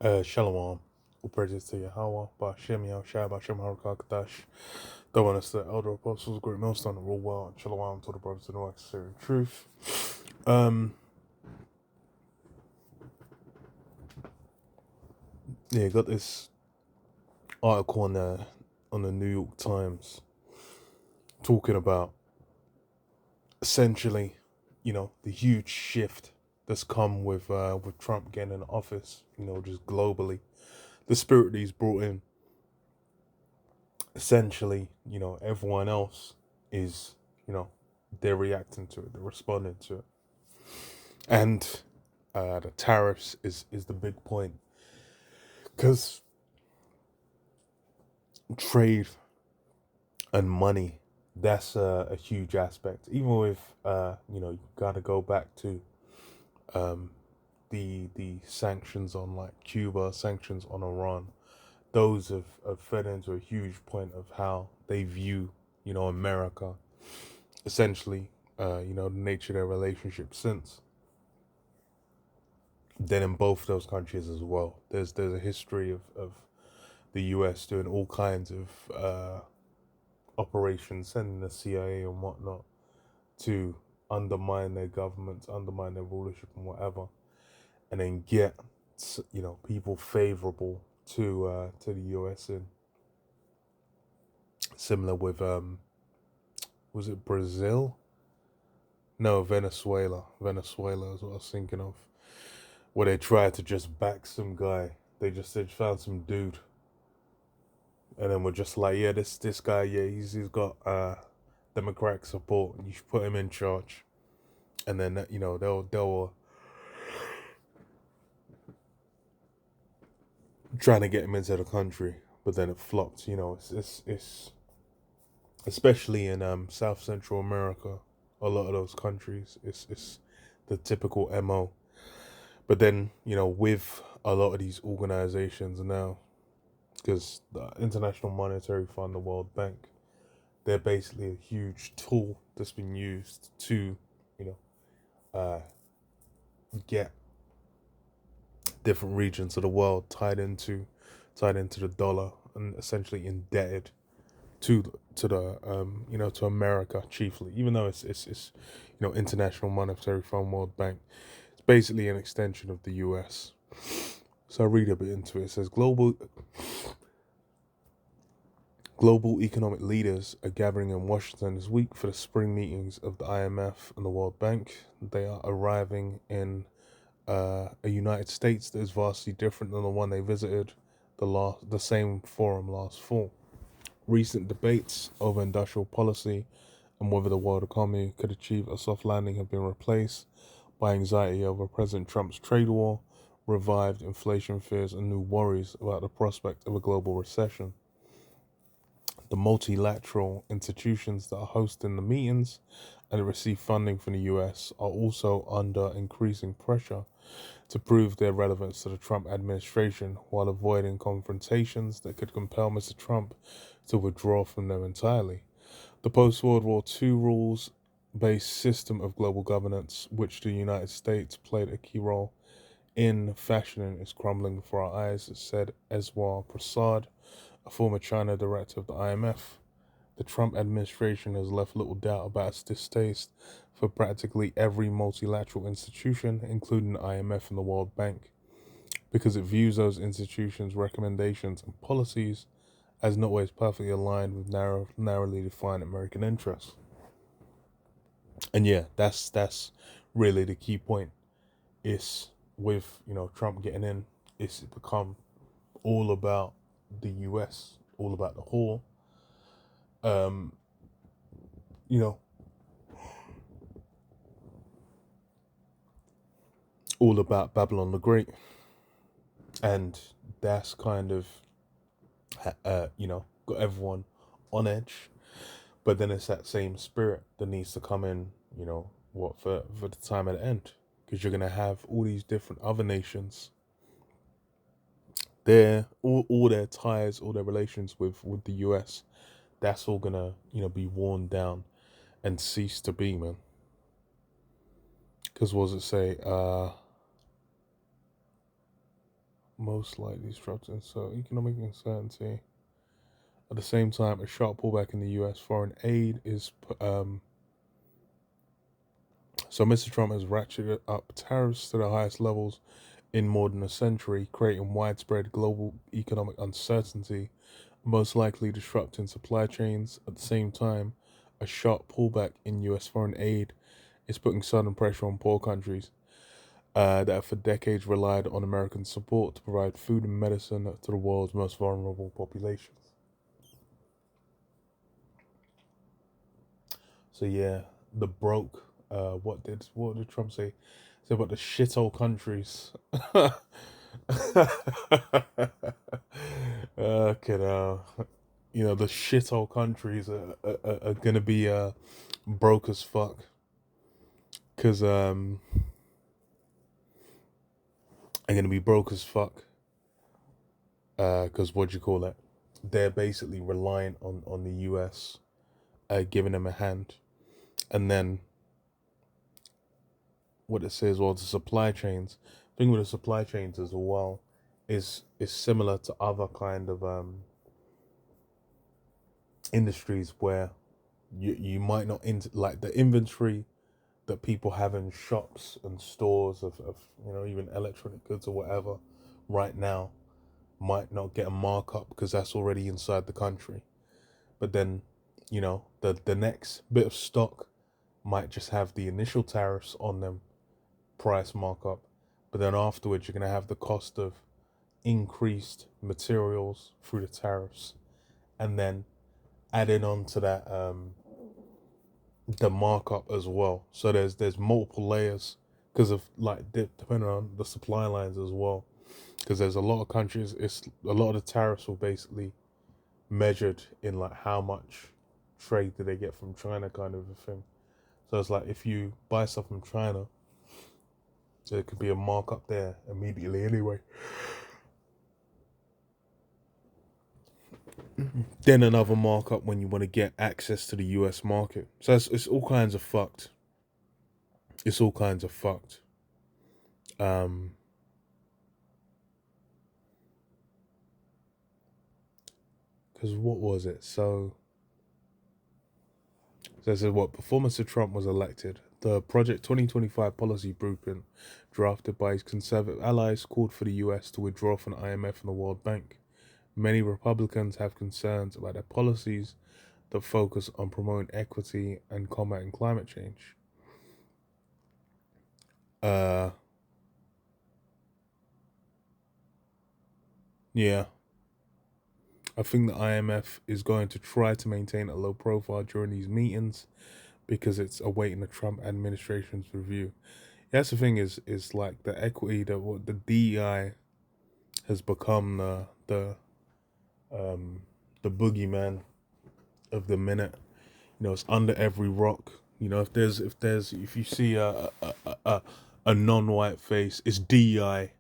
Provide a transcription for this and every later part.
Shalom. All praises to Yahweh, Ba'ashem Yahushua, Ba'ashem Harakakadash. The one is the elder apostles, great millstone, the rule well, and Shalom to the brothers in the necessary truth. Got this article on the New York Times talking about essentially, the huge shift that's come with Trump getting in office, just globally. The spirit that he's brought in, essentially, everyone else is, they're reacting to it, they're responding to it. And the tariffs is the big point. Because trade and money, that's a huge aspect. Even with, you got to go back to the sanctions on like Cuba, sanctions on Iran. Those have fed into a huge point of how they view, America. Essentially, the nature of their relationship since. Then in both those countries as well, there's a history of the U.S. doing all kinds of operations, sending the CIA and whatnot to undermine their governments, undermine their rulership and whatever, and then get people favorable to the U.S. in. Similar with was it Brazil? No, Venezuela. Venezuela is what I was thinking of. Where they tried to just back some guy. They found some dude, and then we're just like, yeah, this guy, yeah, he's got Democratic support. You should put him in charge, and then they'll trying to get him into the country, but then it flopped. It's especially in South Central America, a lot of those countries, it's the typical MO. But then with a lot of these organizations now, because the International Monetary Fund, the World Bank, they're basically a huge tool that's been used to, you know, uh, get different regions of the world tied into the dollar and essentially indebted to the to America chiefly. Even though it's International Monetary Fund, World Bank, it's basically an extension of the U.S. So I read a bit into it. It says global economic leaders are gathering in Washington this week for the spring meetings of the IMF and the World Bank. They are arriving in a United States that is vastly different than the one they visited the same forum last fall. Recent debates over industrial policy and whether the world economy could achieve a soft landing have been replaced by anxiety over President Trump's trade war, revived inflation fears, and new worries about the prospect of a global recession. The multilateral institutions that are hosting the meetings and receive funding from the US are also under increasing pressure to prove their relevance to the Trump administration while avoiding confrontations that could compel Mr. Trump to withdraw from them entirely. The post-World War II rules-based system of global governance, which the United States played a key role in fashioning, is crumbling before our eyes, said Eswar Prasad, a former China director of the IMF. The Trump administration has left little doubt about its distaste for practically every multilateral institution, including the IMF and the World Bank, because it views those institutions' recommendations and policies as not always perfectly aligned with narrowly defined American interests. And yeah, that's really the key point. Is with Trump getting in, it's become all about the U.S., all about the whole. Um, you know, all about Babylon the Great, and that's kind of got everyone on edge. But then it's that same spirit that needs to come in, what for the time at the end, because you're gonna have all these different other nations. All their ties, all their relations with the US, that's all gonna be worn down and cease to be, man. Because what does it say? most likely disrupting so economic uncertainty. At the same time, a sharp pullback in the U.S. foreign aid is so Mr. Trump has ratcheted up tariffs to the highest levels in more than a century, creating widespread global economic uncertainty, most likely disrupting supply chains. At the same time, a sharp pullback in U.S. foreign aid is putting sudden pressure on poor countries that have for decades relied on American support to provide food and medicine to the world's most vulnerable populations. So yeah, the broke. What did Trump say? He said about the shithole countries. The shithole countries are gonna be broke as fuck, cause are gonna be broke as fuck. Cause what do you call it? They're basically reliant on the U.S. Giving them a hand, and then what it says, well, the supply chains. Thing with the supply chains as well is similar to other kind of industries where you might not like the inventory that people have in shops and stores of even electronic goods or whatever right now might not get a markup because that's already inside the country. But then, the next bit of stock might just have the initial tariffs on them, price markup, but then afterwards you're going to have the cost of increased materials through the tariffs, and then adding on to that the markup as well. So there's multiple layers because of like depending on the supply lines as well, because there's a lot of countries, it's a lot of the tariffs were basically measured in like how much trade do they get from China kind of a thing. So it's like if you buy stuff from China, there could be a markup there immediately anyway. Then another markup when you want to get access to the US market. So it's all kinds of fucked. It's all kinds of fucked. Um, because what was it? So this is what before Mr. Trump was elected, the Project 2025 policy blueprint drafted by his conservative allies called for the US to withdraw from the IMF and the World Bank. Many Republicans have concerns about their policies that focus on promoting equity and combating climate change. Yeah. I think the IMF is going to try to maintain a low profile during these meetings because it's awaiting the Trump administration's review. Yeah, that's the thing is like the equity that what the DEI has become the boogeyman of the minute. It's under every rock. If you see a non-white face, it's DEI.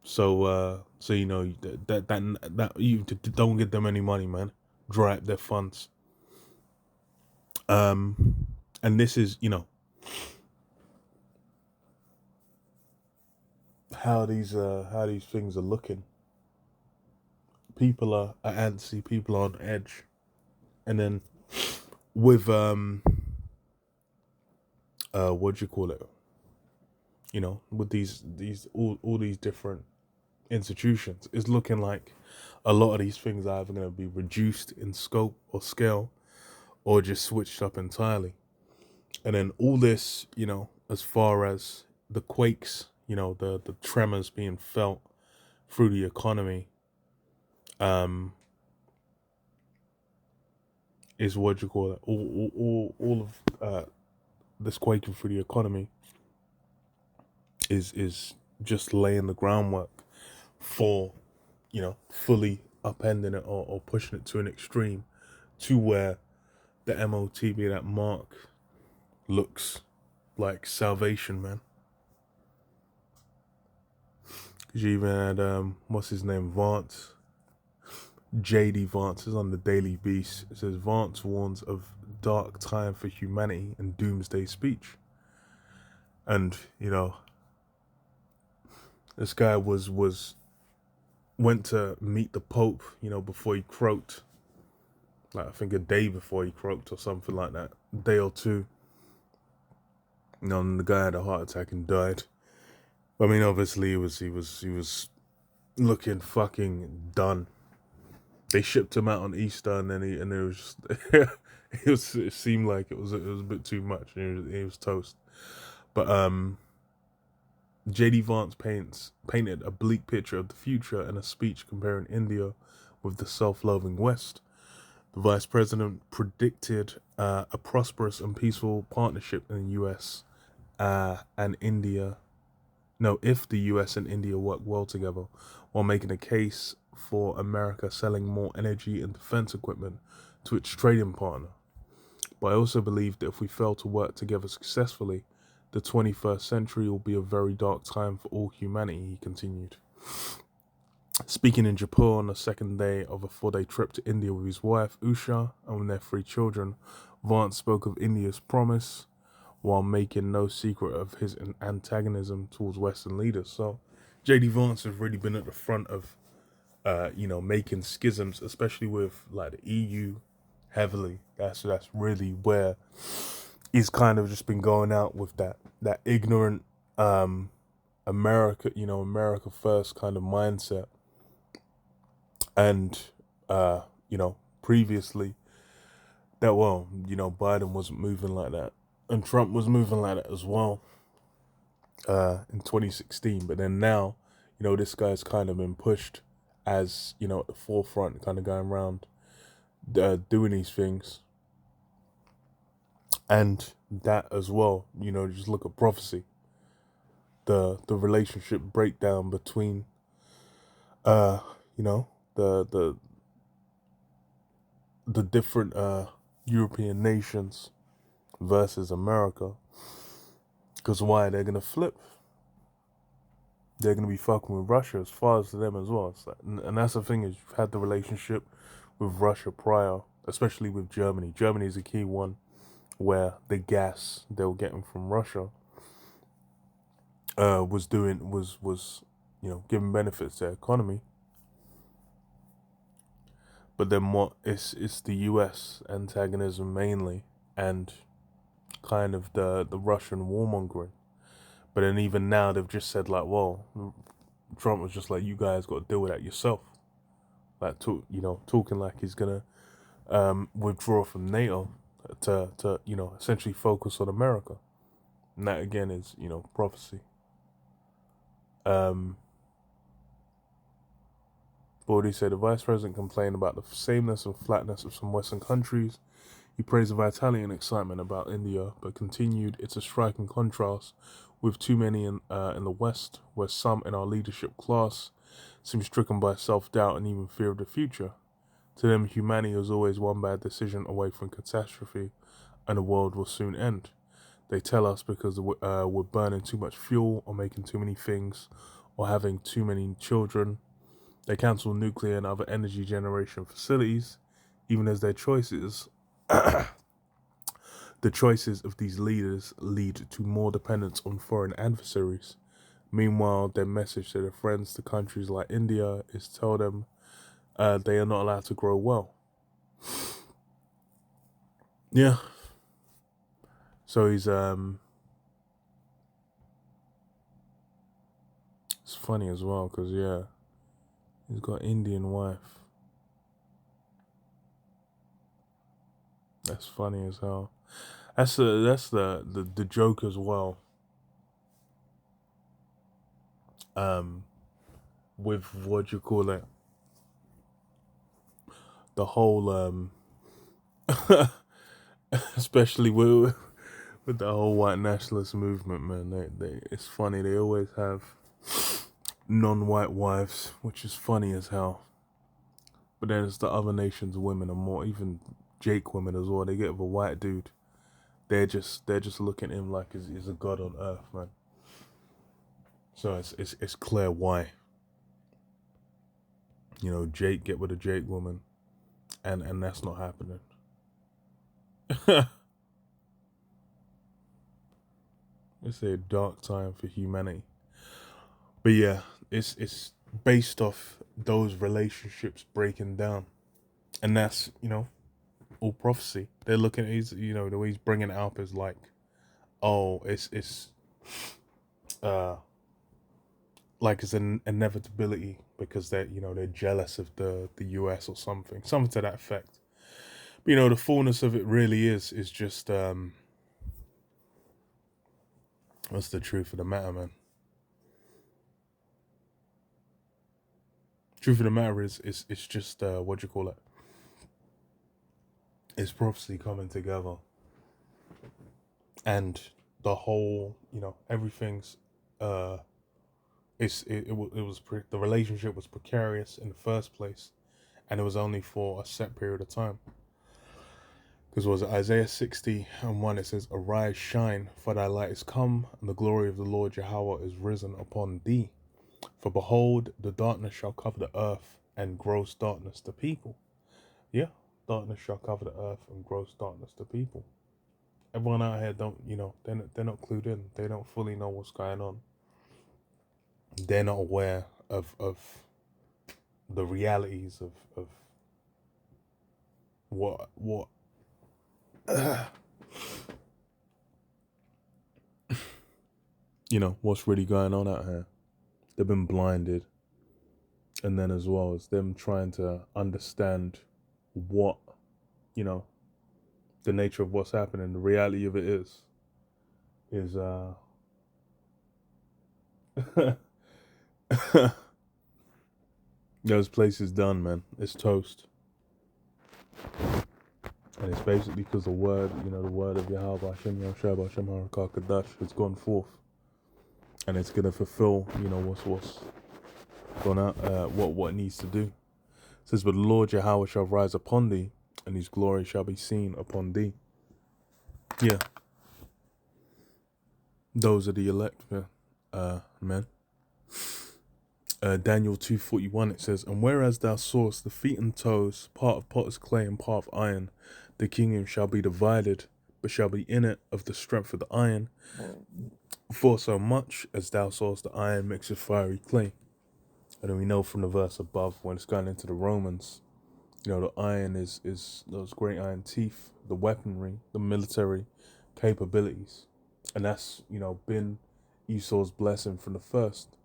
So that you don't give them any money, man. Dry up their funds. And this is how these things are looking. People are antsy. People are on edge, and then with what do you call it? With these all these different institutions, it's looking like a lot of these things are either going to be reduced in scope or scale, or just switched up entirely. And then all this, as far as the quakes, the tremors being felt through the economy, is what you call it. All of this quaking through the economy is just laying the groundwork for, fully upending it or pushing it to an extreme, to where the MOTB, that mark, looks like salvation, man. Because you even had what's his name, Vance. JD Vance is on the Daily Beast. It says Vance warns of dark time for humanity and doomsday speech. And This guy went to meet the Pope, before he croaked. Like I think a day before he croaked or something like that, a day or two. And the guy had a heart attack and died. I mean, obviously he was looking fucking done. They shipped him out on Easter, and then it was just, it seemed like it was a bit too much. He was toast. But J.D. Vance painted a bleak picture of the future in a speech comparing India with the self-loving West. The vice president predicted a prosperous and peaceful partnership in the U.S. And India. No, if the U.S. and India work well together, while making a case for America selling more energy and defense equipment to its trading partner. But I also believe that if we fail to work together successfully, the 21st century will be a very dark time for all humanity, he continued. Speaking in Japan on the second day of a 4-day trip to India with his wife, Usha, and their 3 children, Vance spoke of India's promise while making no secret of his antagonism towards Western leaders. So J.D. Vance has really been at the front of, making schisms, especially with like the EU heavily. That's really where he's kind of just been going out with that ignorant America first kind of mindset. And previously that Biden wasn't moving like that, and Trump was moving like that as well in 2016. But then now, this guy's kind of been pushed as at the forefront, kind of going around doing these things. And that as well, just look at prophecy, the relationship breakdown between the different European nations versus America. Because why? They're gonna flip. They're gonna be fucking with Russia as far as them as well. It's like, and that's the thing, is you've had the relationship with Russia prior, especially with Germany. Germany is a key one, where the gas they were getting from Russia was giving benefits to their economy. But then it's the US antagonism mainly, and kind of the Russian warmongering. But then even now they've just said like, well, Trump was just like, you guys got to deal with that yourself. Like talking like he's gonna withdraw from NATO to essentially focus on America. And that again is prophecy. Bawdy said the vice president complained about the sameness and flatness of some Western countries. He praised the vitality and excitement about India, but continued, it's a striking contrast with too many in the West, where some in our leadership class seem stricken by self-doubt and even fear of the future. To them, humanity is always one bad decision away from catastrophe, and the world will soon end. They tell us because we're burning too much fuel, or making too many things, or having too many children. They cancel nuclear and other energy generation facilities, even as their choices, the choices of these leaders lead to more dependence on foreign adversaries. Meanwhile, their message to their friends to countries like India is tell them they are not allowed to grow well. Yeah. So he's it's funny as well, because he's got an Indian wife. That's funny as hell. That's the joke as well. With what you call it, the whole especially with the whole white nationalist movement, man. They it's funny. They always have non-white wives, which is funny as hell. But then it's the other nations' women are more, even Jake women as well. They get with a white dude, they're just looking at him like he's a god on earth, man. So it's clear why. Jake get with a Jake woman, and that's not happening. It's a dark time for humanity. But yeah, it's based off those relationships breaking down, and that's all prophecy. They're looking at the way he's bringing it up is like, oh, it's uh like it's an inevitability because they're jealous of the US or something to that effect. But the fullness of it really is just what's the truth of the matter, man? Truth of the matter is it's just what do you call it? It's prophecy coming together, and the whole everything's uh the relationship was precarious in the first place, and it was only for a set period of time. Because was it Isaiah 60:1? It says, "Arise, shine, for thy light is come, and the glory of the Lord Yahweh is risen upon thee. For behold, the darkness shall cover the earth, and gross darkness the people." Yeah, darkness shall cover the earth, and gross darkness the people. Everyone out here don't, they're not clued in. They don't fully know what's going on. They're not aware of the realities of what what's really going on out here. They've been blinded, and then as well as them trying to understand what the nature of what's happening. The reality of it is those places done, man. It's toast. And it's basically because the word of Yahweh Hashem Yahshua Hashem Harakah Kadash has gone forth, and it's gonna fulfill what's gone out, what it needs to do. It says, "But the Lord Yahweh shall rise upon thee, and his glory shall be seen upon thee." Yeah, those are the elect, man. Daniel 2:41, it says, "And whereas thou sawest the feet and toes, part of potter's clay and part of iron, the kingdom shall be divided, but shall be in it of the strength of the iron. For so much as thou sawest the iron mixed with fiery clay." And then we know from the verse above, when it's going into the Romans, the iron is those great iron teeth, the weaponry, the military capabilities. And that's, been Esau's blessing from the first.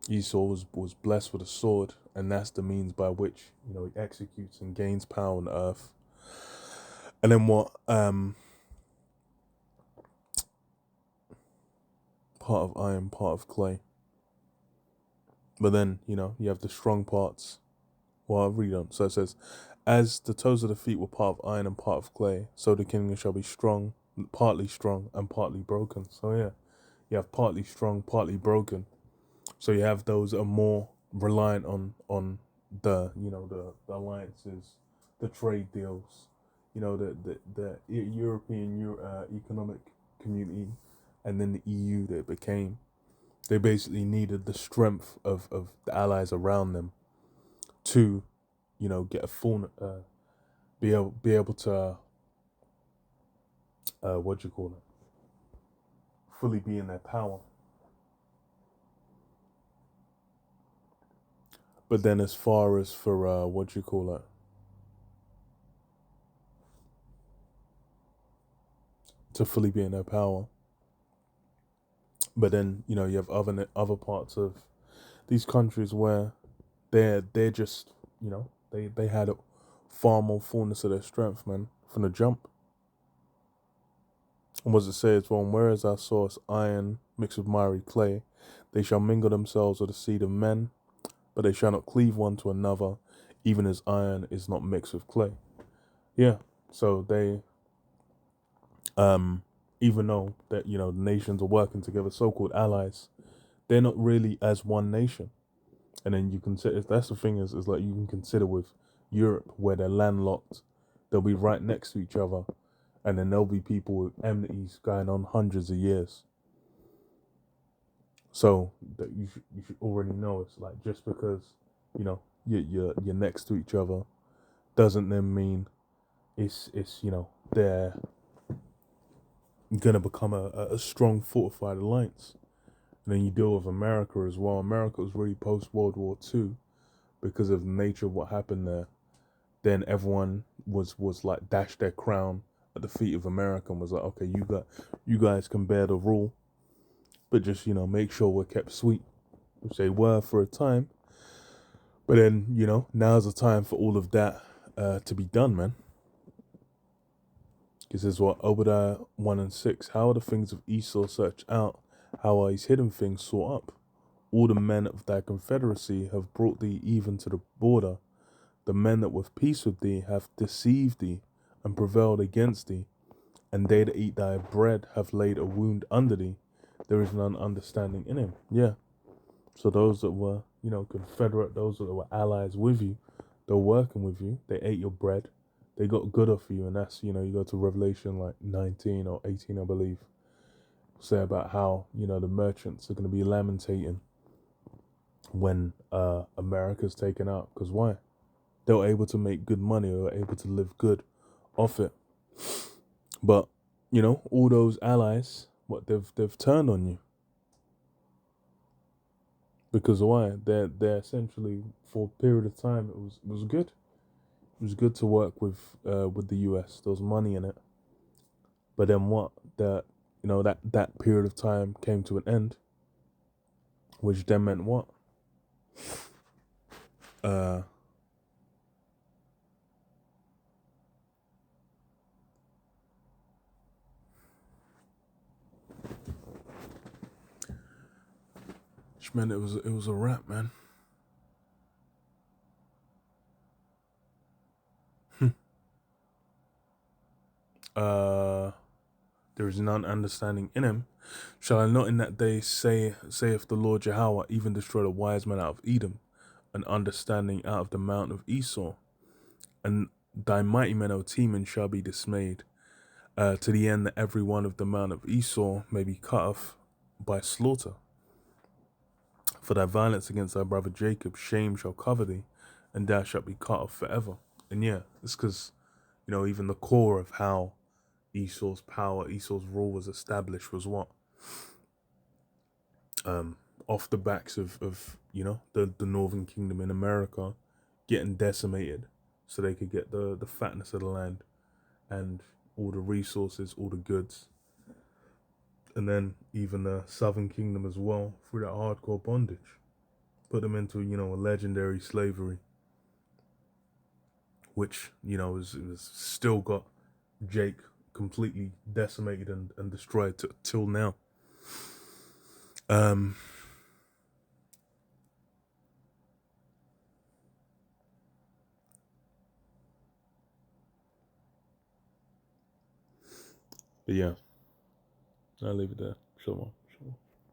Esau was blessed with a sword, and that's the means by which he executes and gains power on earth. And then what part of iron, part of clay. But then you have the strong parts. Well, I'll read on. So it says, "As the toes of the feet were part of iron and part of clay, so the kingdom shall be strong, partly strong and partly broken." So yeah, you have partly strong, partly broken. So you have those that are more reliant on the the alliances, the trade deals, the European economic community, and then the EU that it became. They basically needed the strength of the allies around them to, get a full, be able to, what do you call it? Fully be in their power. But then, as far as for what do you call it? To fully be in their power. But then you have other parts of these countries where they're just they had far more fullness of their strength, man, from the jump. And what it says, "Well, whereas thou sawest iron mixed with miry clay, they shall mingle themselves with the seed of men, but they shall not cleave one to another, even as iron is not mixed with clay." Yeah, so they, even though that the nations are working together, so-called allies, they're not really as one nation. And then you consider, that's the thing is like you can consider with Europe where they're landlocked, they'll be right next to each other, and then there'll be people with enmities going on hundreds of years. So that you should already know it's like just because you're next to each other doesn't then mean it's they're gonna become a strong fortified alliance. And then you deal with America as well. America was really post World War II because of the nature of what happened there. Then everyone was like dashed their crown at the feet of America and was like, okay, you guys can bear the rule, but just make sure we're kept sweet, which they were for a time. But then now's the time for all of that to be done, man. Because this is what Obadiah 1 and 6. How are the things of Esau searched out? How are his hidden things sought up? All the men of thy confederacy have brought thee even to the border. The men that with peace with thee have deceived thee and prevailed against thee. And they that eat thy bread have laid a wound under thee. There is none understanding in him. Yeah. So those that were, confederate, those that were allies with you, they're working with you. They ate your bread. They got good off you. And that's, you go to Revelation like 19 or 18, I believe. Say about how, the merchants are going to be lamentating when America's taken out. Because why? They were able to make good money. They were able to live good off it. But, all those allies, what they've turned on you. Because why? They're essentially, for a period of time, it was good. It was good to work with the US. There was money in it. But then what? That period of time came to an end, which then meant what? Which meant it was a wrap, man. There is none understanding in him. Shall I not in that day saith the Lord Jehovah, even destroy the wise man out of Edom, and understanding out of the mountain of Esau, and thy mighty men, O Teman, shall be dismayed, to the end that every one of the mount of Esau may be cut off by slaughter. For thy violence against thy brother Jacob, shame shall cover thee, and thou shalt be cut off forever. And yeah, it's because, even the core of how Esau's power, Esau's rule was established was what? Off the backs of the northern kingdom in America getting decimated so they could get the fatness of the land and all the resources, all the goods. And then even the southern kingdom as well, through that hardcore bondage. Put them into, a legendary slavery, which, is still got Jake completely decimated and destroyed till now. But yeah, I'll leave it there. Shalom.